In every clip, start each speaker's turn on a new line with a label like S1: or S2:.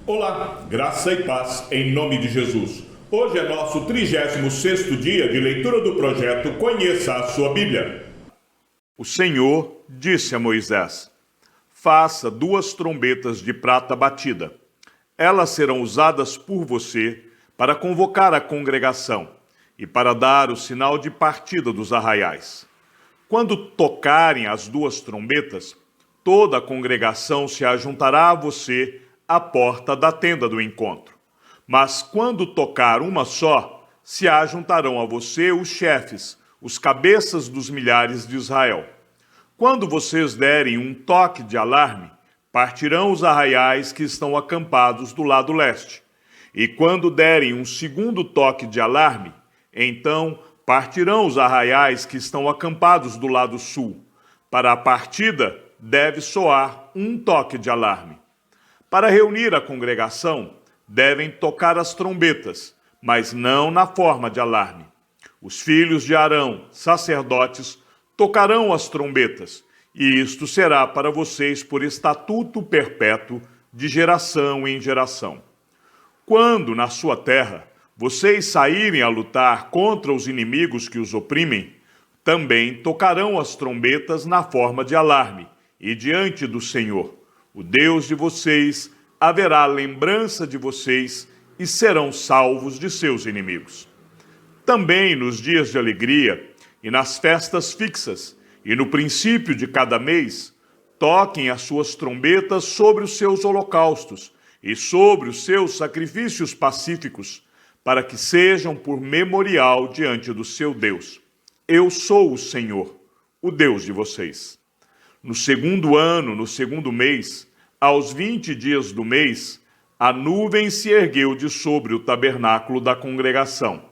S1: Olá, graça e paz em nome de Jesus. Hoje é nosso 36º dia de leitura do projeto Conheça a Sua Bíblia. O Senhor disse a Moisés: faça 2 trombetas de prata batida. Elas serão usadas por você para convocar a congregação e para dar o sinal de partida dos arraiais. Quando tocarem as 2 trombetas, toda a congregação se ajuntará a você à porta da tenda do encontro. Mas quando tocar uma só, se ajuntarão a você os chefes, os cabeças dos milhares de Israel. Quando vocês derem um toque de alarme, partirão os arraiais que estão acampados do lado leste. E quando derem um segundo toque de alarme, então partirão os arraiais que estão acampados do lado sul. Para a partida, deve soar um toque de alarme. Para reunir a congregação, devem tocar as trombetas, mas não na forma de alarme. Os filhos de Arão, sacerdotes, tocarão as trombetas, e isto será para vocês por estatuto perpétuo de geração em geração. Quando, na sua terra, vocês saírem a lutar contra os inimigos que os oprimem, também tocarão as trombetas na forma de alarme, e diante do Senhor, o Deus de vocês, haverá lembrança de vocês e serão salvos de seus inimigos. Também nos dias de alegria e nas festas fixas e no princípio de cada mês, toquem as suas trombetas sobre os seus holocaustos e sobre os seus sacrifícios pacíficos, para que sejam por memorial diante do seu Deus. Eu sou o Senhor, o Deus de vocês. No 2º ano, no 2º mês, aos 20 dias do mês, a nuvem se ergueu de sobre o tabernáculo da congregação.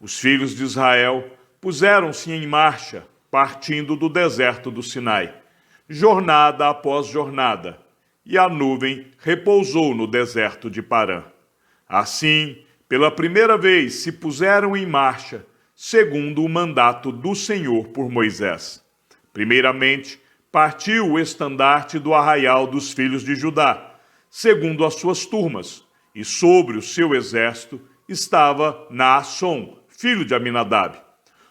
S1: Os filhos de Israel puseram-se em marcha, partindo do deserto do Sinai, jornada após jornada, e a nuvem repousou no deserto de Parã. Assim, pela primeira vez se puseram em marcha, segundo o mandato do Senhor por Moisés. Primeiramente, partiu o estandarte do arraial dos filhos de Judá, segundo as suas turmas, e sobre o seu exército estava Naasson, filho de Aminadab.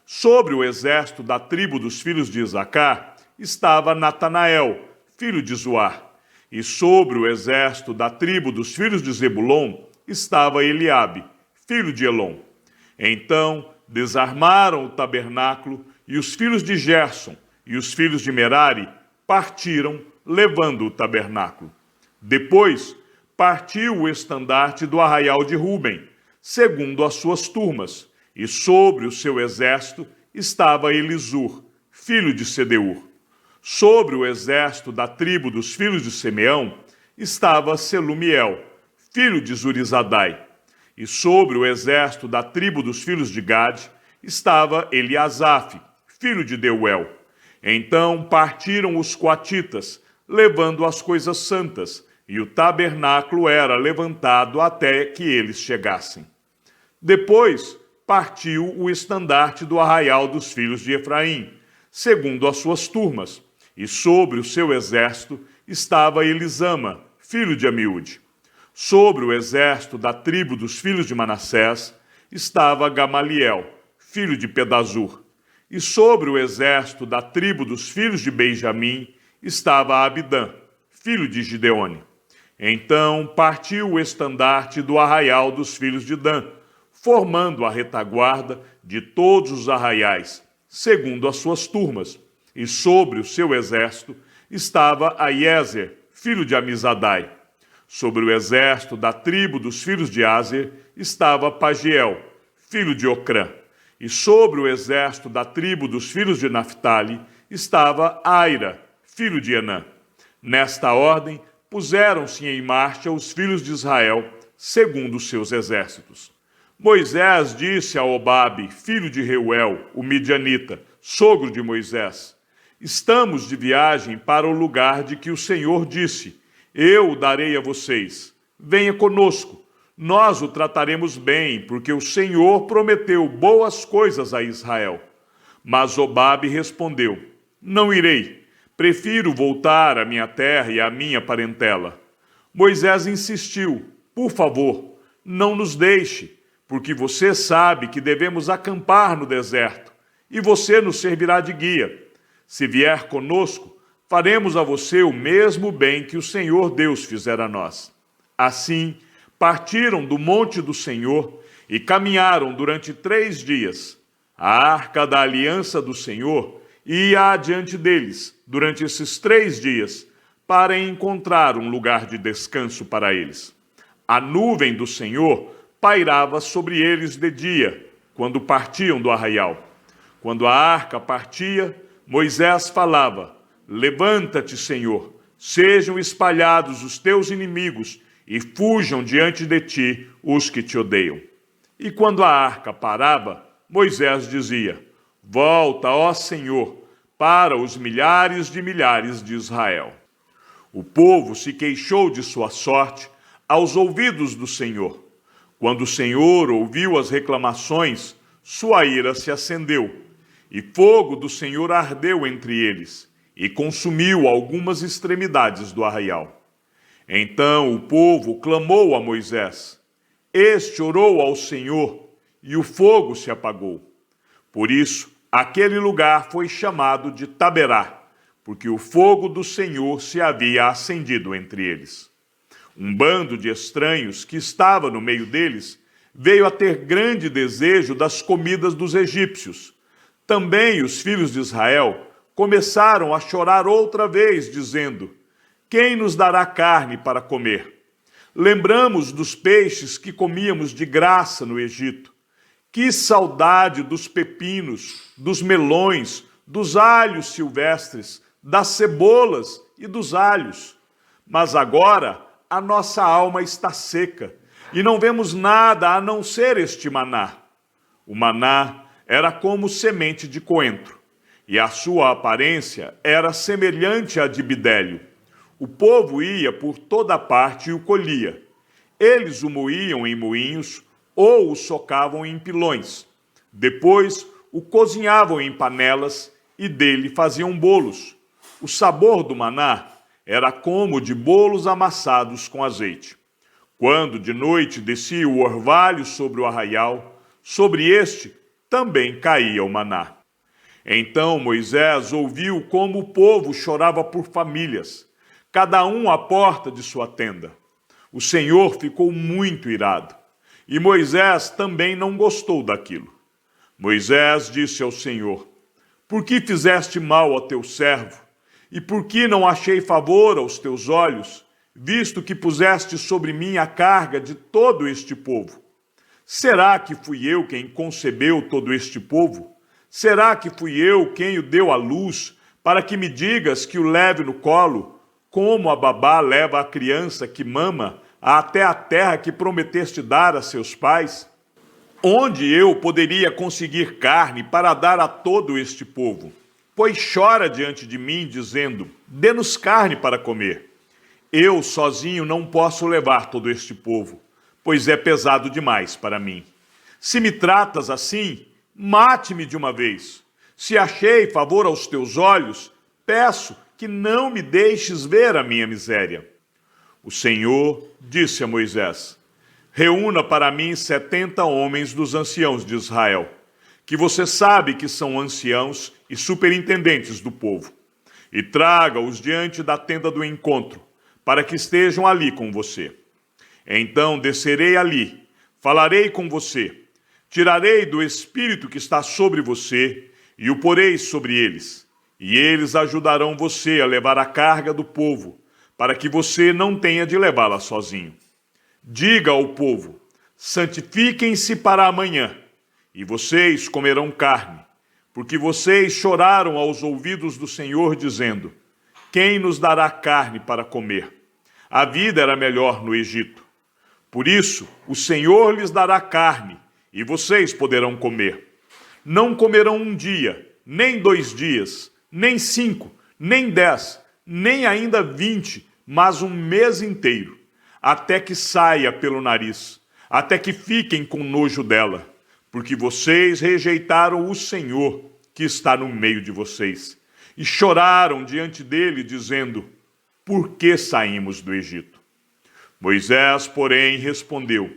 S1: Sobre o exército da tribo dos filhos de Isacar estava Natanael, filho de Zuar. E sobre o exército da tribo dos filhos de Zebulon estava Eliabe, filho de Elon. Então desarmaram o tabernáculo, e os filhos de Gerson e os filhos de Merari partiram, levando o tabernáculo. Depois partiu o estandarte do arraial de Ruben, segundo as suas turmas, e sobre o seu exército estava Elisur, filho de Sedeur. Sobre o exército da tribo dos filhos de Simeão estava Selumiel, filho de Zurizadai. E sobre o exército da tribo dos filhos de Gade estava Eliasaf, filho de Deuel. Então partiram os coatitas, levando as coisas santas, e o tabernáculo era levantado até que eles chegassem. Depois partiu o estandarte do arraial dos filhos de Efraim, segundo as suas turmas, e sobre o seu exército estava Elisama, filho de Amiúde. Sobre o exército da tribo dos filhos de Manassés estava Gamaliel, filho de Pedazur. E sobre o exército da tribo dos filhos de Benjamim estava Abidã, filho de Gideone. Então partiu o estandarte do arraial dos filhos de Dan, formando a retaguarda de todos os arraiais, segundo as suas turmas. E sobre o seu exército estava Aiezer, filho de Amizadai. Sobre o exército da tribo dos filhos de Aser estava Pagiel, filho de Ocrã. E sobre o exército da tribo dos filhos de Naphtali estava Aira, filho de Enã. Nesta ordem, puseram-se em marcha os filhos de Israel, segundo os seus exércitos. Moisés disse a Obabe, filho de Reuel, o midianita, sogro de Moisés: estamos de viagem para o lugar de que o Senhor disse: eu o darei a vocês. Venha conosco. Nós o trataremos bem, porque o Senhor prometeu boas coisas a Israel. Mas Obabe respondeu: não irei. Prefiro voltar à minha terra e à minha parentela. Moisés insistiu: por favor, não nos deixe, porque você sabe que devemos acampar no deserto, e você nos servirá de guia. Se vier conosco, faremos a você o mesmo bem que o Senhor Deus fizera a nós. Assim, partiram do monte do Senhor e caminharam durante 3 dias. A arca da aliança do Senhor ia adiante deles durante esses 3 dias, para encontrar um lugar de descanso para eles. A nuvem do Senhor pairava sobre eles de dia, quando partiam do arraial. Quando a arca partia, Moisés falava: levanta-te, Senhor, sejam espalhados os teus inimigos e fujam diante de ti os que te odeiam. E quando a arca parava, Moisés dizia: volta, ó Senhor, para os milhares de Israel. O povo se queixou de sua sorte aos ouvidos do Senhor. Quando o Senhor ouviu as reclamações, sua ira se acendeu, e fogo do Senhor ardeu entre eles, e consumiu algumas extremidades do arraial. Então o povo clamou a Moisés. Este orou ao Senhor, e o fogo se apagou. Por isso, aquele lugar foi chamado de Taberá, porque o fogo do Senhor se havia acendido entre eles. Um bando de estranhos que estava no meio deles veio a ter grande desejo das comidas dos egípcios. Também os filhos de Israel começaram a chorar outra vez, dizendo: quem nos dará carne para comer? Lembramos dos peixes que comíamos de graça no Egito. Que saudade dos pepinos, dos melões, dos alhos silvestres, das cebolas e dos alhos. Mas agora a nossa alma está seca e não vemos nada a não ser este maná. O maná era como semente de coentro, e a sua aparência era semelhante à de bidélio. O povo ia por toda parte e o colhia. Eles o moíam em moinhos ou o socavam em pilões. Depois o cozinhavam em panelas e dele faziam bolos. O sabor do maná era como o de bolos amassados com azeite. Quando de noite descia o orvalho sobre o arraial, sobre este também caía o maná. Então Moisés ouviu como o povo chorava por famílias, cada um à porta de sua tenda. O Senhor ficou muito irado, e Moisés também não gostou daquilo. Moisés disse ao Senhor: por que fizeste mal ao teu servo? E por que não achei favor aos teus olhos, visto que puseste sobre mim a carga de todo este povo? Será que fui eu quem concebeu todo este povo? Será que fui eu quem o deu à luz, para que me digas que o leve no colo, como a babá leva a criança que mama até a terra que prometeste dar a seus pais? Onde eu poderia conseguir carne para dar a todo este povo? Pois chora diante de mim, dizendo: dê-nos carne para comer. Eu sozinho não posso levar todo este povo, pois é pesado demais para mim. Se me tratas assim, mate-me de uma vez. Se achei favor aos teus olhos, peço que não me deixes ver a minha miséria. O Senhor disse a Moisés: reúna para mim 70 homens dos anciãos de Israel, que você sabe que são anciãos e superintendentes do povo, e traga-os diante da tenda do encontro, para que estejam ali com você. Então descerei ali, falarei com você, tirarei do espírito que está sobre você e o porei sobre eles, e eles ajudarão você a levar a carga do povo, para que você não tenha de levá-la sozinho. Diga ao povo: santifiquem-se para amanhã, e vocês comerão carne, porque vocês choraram aos ouvidos do Senhor, dizendo: quem nos dará carne para comer? A vida era melhor no Egito. Por isso, o Senhor lhes dará carne, e vocês poderão comer. Não comerão um dia, nem 2 dias, nem 5, nem 10, nem ainda 20, mas um mês inteiro, até que saia pelo nariz, até que fiquem com nojo dela, porque vocês rejeitaram o Senhor, que está no meio de vocês, e choraram diante dele, dizendo: por que saímos do Egito? Moisés, porém, respondeu: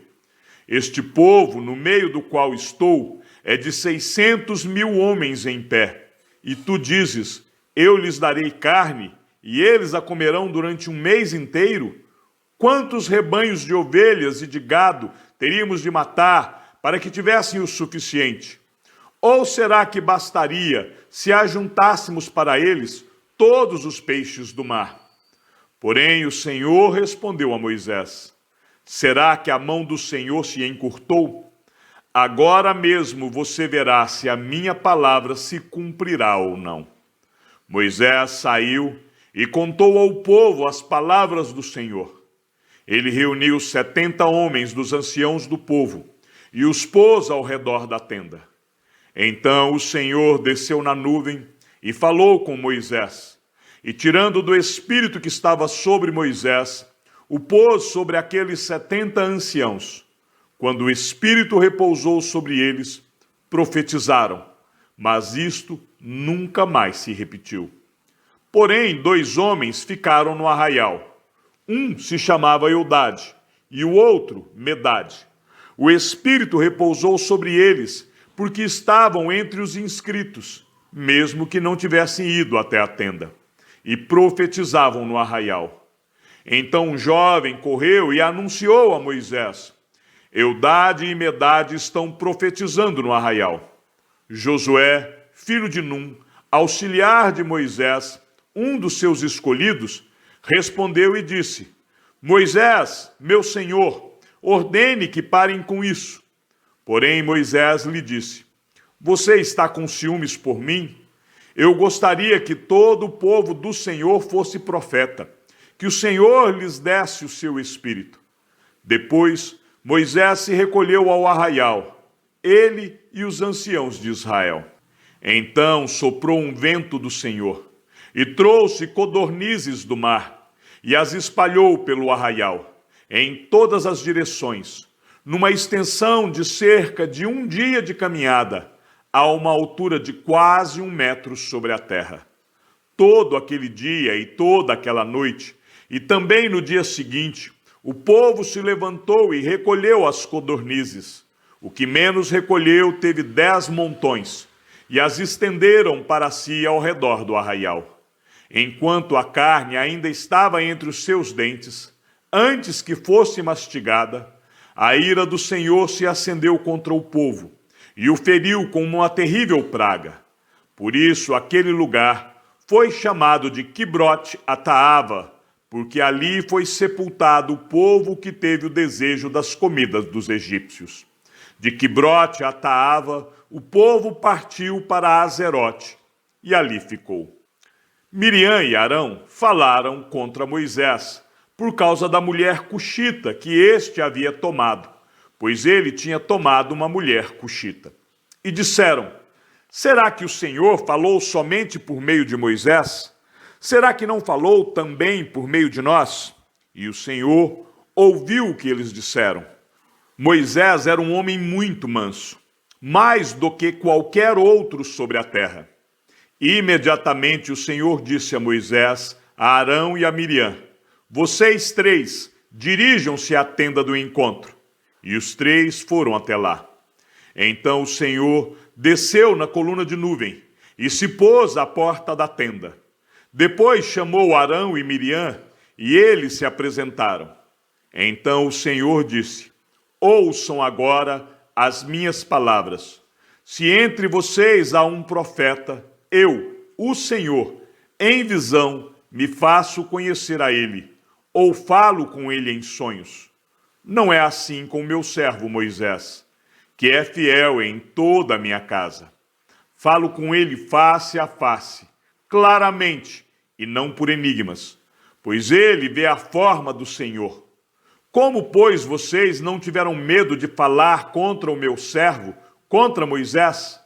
S1: Este povo, no meio do qual estou, é de 600.000 homens em pé. E tu dizes: Eu lhes darei carne, e eles a comerão durante um mês inteiro? Quantos rebanhos de ovelhas e de gado teríamos de matar para que tivessem o suficiente? Ou será que bastaria se ajuntássemos para eles todos os peixes do mar? Porém, o Senhor respondeu a Moisés: Será que a mão do Senhor se encurtou? Agora mesmo você verá se a minha palavra se cumprirá ou não. Moisés saiu e contou ao povo as palavras do Senhor. Ele reuniu 70 homens dos anciãos do povo e os pôs ao redor da tenda. Então o Senhor desceu na nuvem e falou com Moisés, e tirando do espírito que estava sobre Moisés, o pôs sobre aqueles 70 anciãos. Quando o espírito repousou sobre eles, profetizaram, mas isto nunca mais se repetiu. Porém, 2 homens ficaram no arraial. Um se chamava Eudade e o outro Medade. O espírito repousou sobre eles, porque estavam entre os inscritos, mesmo que não tivessem ido até a tenda, e profetizavam no arraial. Então um jovem correu e anunciou a Moisés: Eudade e Medade estão profetizando no arraial. Josué, filho de Num, auxiliar de Moisés, um dos seus escolhidos, respondeu e disse: Moisés, meu senhor, ordene que parem com isso. Porém Moisés lhe disse: Você está com ciúmes por mim? Eu gostaria que todo o povo do Senhor fosse profeta, que o Senhor lhes desse o seu espírito. Depois Moisés se recolheu ao arraial, ele e os anciãos de Israel. Então soprou um vento do Senhor, e trouxe codornizes do mar, e as espalhou pelo arraial, em todas as direções, numa extensão de cerca de 1 dia de caminhada, a uma altura de quase 1 metro sobre a terra. Todo aquele dia e toda aquela noite, e também no dia seguinte, o povo se levantou e recolheu as codornizes. O que menos recolheu teve 10 montões, e as estenderam para si ao redor do arraial. Enquanto a carne ainda estava entre os seus dentes, antes que fosse mastigada, a ira do Senhor se acendeu contra o povo, e o feriu com uma terrível praga. Por isso aquele lugar foi chamado de Quibrote Ataava, porque ali foi sepultado o povo que teve o desejo das comidas dos egípcios. De Quibrote Ataava, o povo partiu para Azerote, e ali ficou. Miriam e Arão falaram contra Moisés, por causa da mulher cuxita que este havia tomado, pois ele tinha tomado uma mulher cuxita. E disseram: Será que o Senhor falou somente por meio de Moisés? Será que não falou também por meio de nós? E o Senhor ouviu o que eles disseram. Moisés era um homem muito manso, mais do que qualquer outro sobre a terra. Imediatamente o Senhor disse a Moisés, a Arão e a Miriam: Vocês 3 dirijam-se à tenda do encontro. E os 3 foram até lá. Então o Senhor desceu na coluna de nuvem e se pôs à porta da tenda. Depois chamou Arão e Miriam e eles se apresentaram. Então o Senhor disse: Ouçam agora as minhas palavras. Se entre vocês há um profeta, eu, o Senhor, em visão, me faço conhecer a ele, ou falo com ele em sonhos. Não é assim com meu servo Moisés, que é fiel em toda a minha casa. Falo com ele face a face, claramente, e não por enigmas, pois ele vê a forma do Senhor. Como, pois, vocês não tiveram medo de falar contra o meu servo, contra Moisés?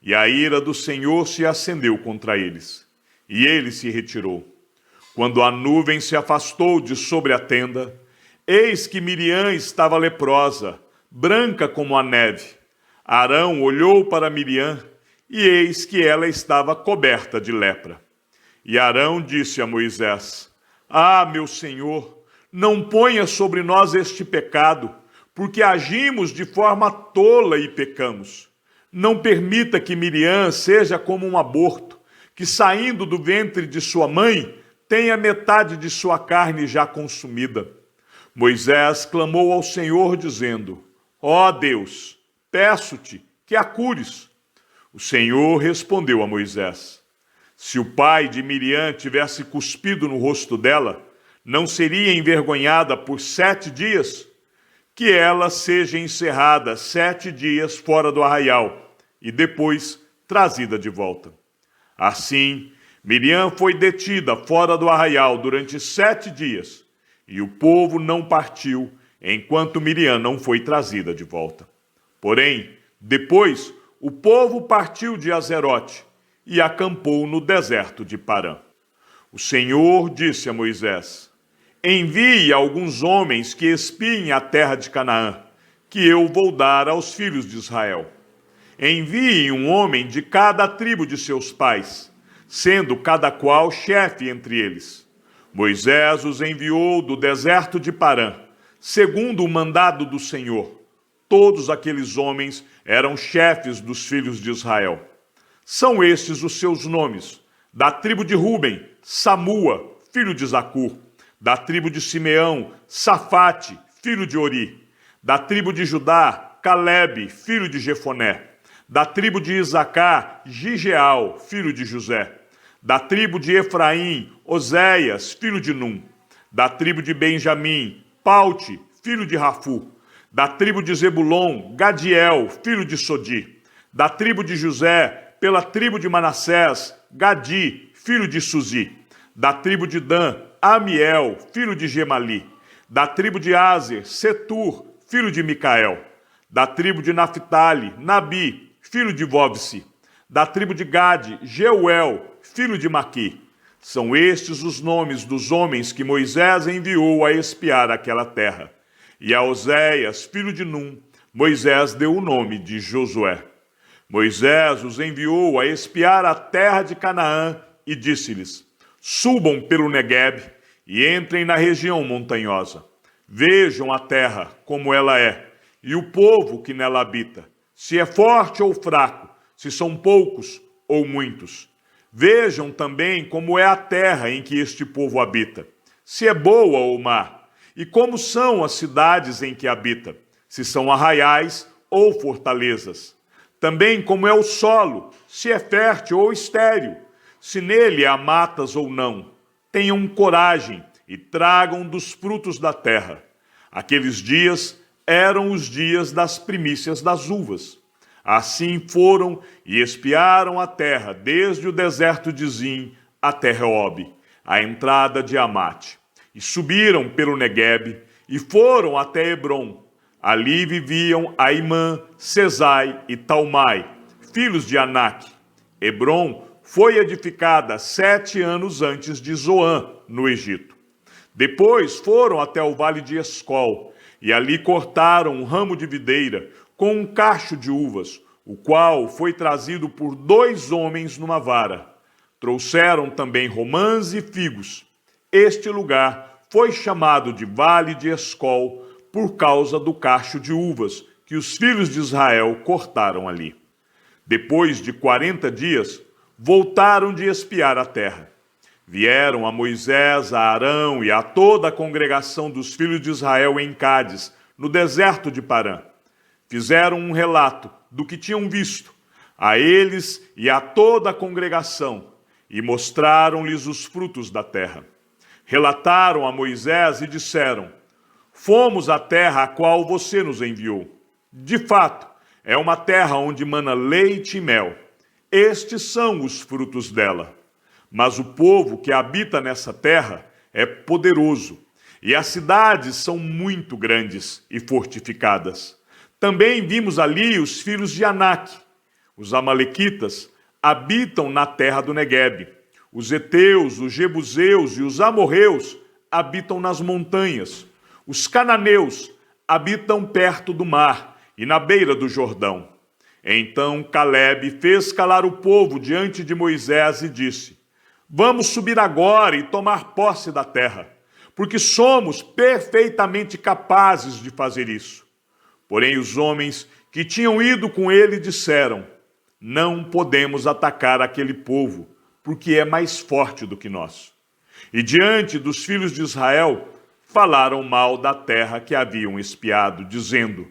S1: E a ira do Senhor se acendeu contra eles, e ele se retirou. Quando a nuvem se afastou de sobre a tenda, eis que Miriam estava leprosa, branca como a neve. Arão olhou para Miriam, e eis que ela estava coberta de lepra. E Arão disse a Moisés: Ah, meu senhor, não ponha sobre nós este pecado, porque agimos de forma tola e pecamos. Não permita que Miriam seja como um aborto, que saindo do ventre de sua mãe, tenha metade de sua carne já consumida. Moisés clamou ao Senhor, dizendo: Ó Deus, peço-te que a cures. O Senhor respondeu a Moisés: Se o pai de Miriam tivesse cuspido no rosto dela, não seria envergonhada por 7 dias? Que ela seja encerrada 7 dias fora do arraial e depois trazida de volta. Assim, Miriam foi detida fora do arraial durante 7 dias, e o povo não partiu enquanto Miriam não foi trazida de volta. Porém, depois, o povo partiu de Azerote e acampou no deserto de Parã. O Senhor disse a Moisés: Envie alguns homens que espiem a terra de Canaã, que eu vou dar aos filhos de Israel. Envie um homem de cada tribo de seus pais, sendo cada qual chefe entre eles. Moisés os enviou do deserto de Parã, segundo o mandado do Senhor. Todos aqueles homens eram chefes dos filhos de Israel. São estes os seus nomes: da tribo de Ruben, Samua, filho de Zacur; da tribo de Simeão, Safate, filho de Ori; da tribo de Judá, Calebe, filho de Jefoné; da tribo de Isacar, Gigeal, filho de José; da tribo de Efraim, Oséias, filho de Num; da tribo de Benjamim, Paute, filho de Rafu; da tribo de Zebulon, Gadiel, filho de Sodi; da tribo de José, pela tribo de Manassés, Gadi, filho de Suzi; da tribo de Dan, Amiel, filho de Gemali; da tribo de Aser, Setur, filho de Micael; da tribo de Naphtali, Nabi, filho de Vovsi; da tribo de Gade, Jeuel, filho de Maqui. São estes os nomes dos homens que Moisés enviou a espiar aquela terra. E a Oséias, filho de Num, Moisés deu o nome de Josué. Moisés os enviou a espiar a terra de Canaã e disse-lhes: Subam pelo Negueb e entrem na região montanhosa. Vejam a terra como ela é, e o povo que nela habita, se é forte ou fraco, se são poucos ou muitos. Vejam também como é a terra em que este povo habita, se é boa ou má, e como são as cidades em que habita, se são arraiais ou fortalezas. Também como é o solo, se é fértil ou estéril, se nele há matas ou não. Tenham coragem e tragam dos frutos da terra. Aqueles dias eram os dias das primícias das uvas. Assim foram e espiaram a terra, desde o deserto de Zim até Reob, a entrada de Amate. E subiram pelo Negueb e foram até Hebrom. Ali viviam Aimã, Sesai e Talmai, filhos de Anak. Hebrom foi edificada 7 anos antes de Zoã, no Egito. Depois foram até o vale de Escol, e ali cortaram um ramo de videira com um cacho de uvas, o qual foi trazido por 2 homens numa vara. Trouxeram também romãs e figos. Este lugar foi chamado de Vale de Escol por causa do cacho de uvas que os filhos de Israel cortaram ali. Depois de 40 dias, voltaram de espiar a terra. Vieram a Moisés, a Arão e a toda a congregação dos filhos de Israel em Cádiz, no deserto de Parã. Fizeram um relato do que tinham visto, a eles e a toda a congregação, e mostraram-lhes os frutos da terra. Relataram a Moisés e disseram: Fomos à terra a qual você nos enviou. De fato, é uma terra onde mana leite e mel. Estes são os frutos dela. Mas o povo que habita nessa terra é poderoso, e as cidades são muito grandes e fortificadas. Também vimos ali os filhos de Anak. Os amalequitas habitam na terra do Negueb. Os heteus, os jebuseus e os amorreus habitam nas montanhas. Os cananeus habitam perto do mar e na beira do Jordão. Então Calebe fez calar o povo diante de Moisés e disse: Vamos subir agora e tomar posse da terra, porque somos perfeitamente capazes de fazer isso. Porém, os homens que tinham ido com ele disseram: não podemos atacar aquele povo, porque é mais forte do que nós. E diante dos filhos de Israel, falaram mal da terra que haviam espiado, dizendo: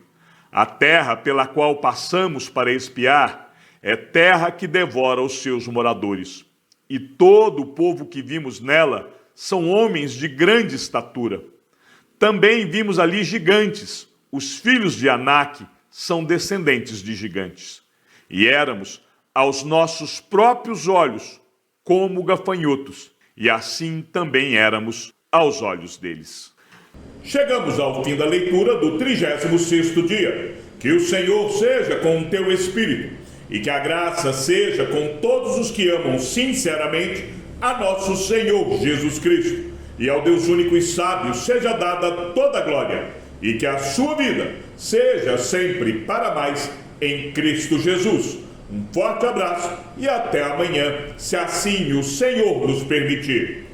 S1: a terra pela qual passamos para espiar é terra que devora os seus moradores. E todo o povo que vimos nela são homens de grande estatura. Também vimos ali gigantes. Os filhos de Anak são descendentes de gigantes. E éramos, aos nossos próprios olhos, como gafanhotos, e assim também éramos aos olhos deles. Chegamos ao fim da leitura do 36º dia. Que o Senhor seja com o teu espírito, e que a graça seja com todos os que amam sinceramente a nosso Senhor Jesus Cristo. E ao Deus único e sábio seja dada toda a glória, e que a sua vida seja sempre para mais em Cristo Jesus. Um forte abraço e até amanhã, se assim o Senhor nos permitir.